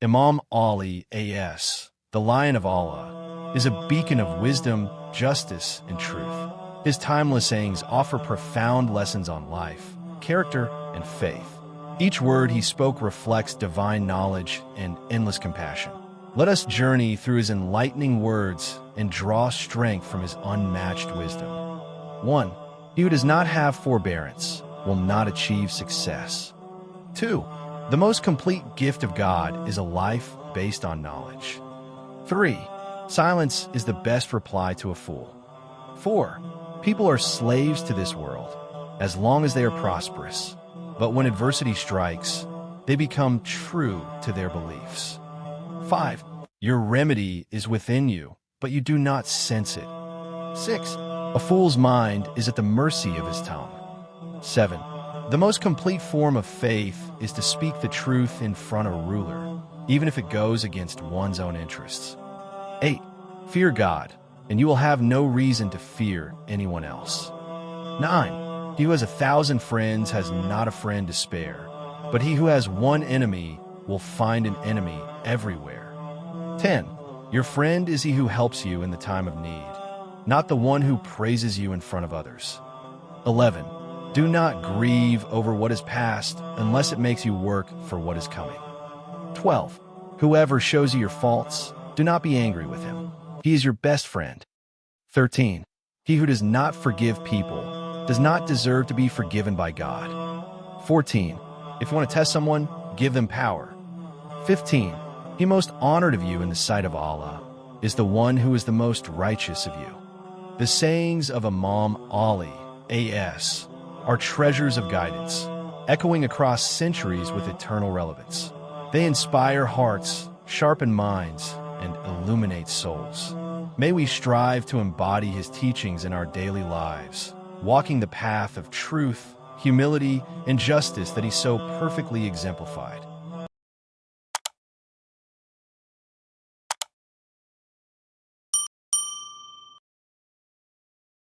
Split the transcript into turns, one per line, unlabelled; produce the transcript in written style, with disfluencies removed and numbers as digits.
Imam Ali A.S., the Lion of Allah, is a beacon of wisdom, justice, and truth. His timeless sayings offer profound lessons on life, character, and faith. Each word he spoke reflects divine knowledge and endless compassion. Let us journey through his enlightening words and draw strength from his unmatched wisdom. 1. He who does not have forbearance will not achieve success. 2. The most complete gift of God is a life based on knowledge. 3. Silence is the best reply to a fool. 4. People are slaves to this world, as long as they are prosperous. But when adversity strikes, they become true to their beliefs. 5. Your remedy is within you, but you do not sense it. 6. A fool's mind is at the mercy of his tongue. 7. The most complete form of faith is to speak the truth in front of a ruler, even if it goes against one's own interests. 8. Fear God, and you will have no reason to fear anyone else. 9. He who has 1,000 friends has not a friend to spare, but he who has one enemy will find an enemy everywhere. 10. Your friend is he who helps you in the time of need, not the one who praises you in front of others. 11. Do not grieve over what is past unless it makes you work for what is coming. 12. Whoever shows you your faults, do not be angry with him. He is your best friend. 13. He who does not forgive people does not deserve to be forgiven by God. 14. If you want to test someone, give them power. 15. He most honored of you in the sight of Allah is the one who is the most righteous of you. The sayings of Imam Ali A.S. are treasures of guidance, echoing across centuries with eternal relevance. They inspire hearts, sharpen minds, and illuminate souls. May we strive to embody his teachings in our daily lives, walking the path of truth, humility, and justice that he so perfectly exemplified.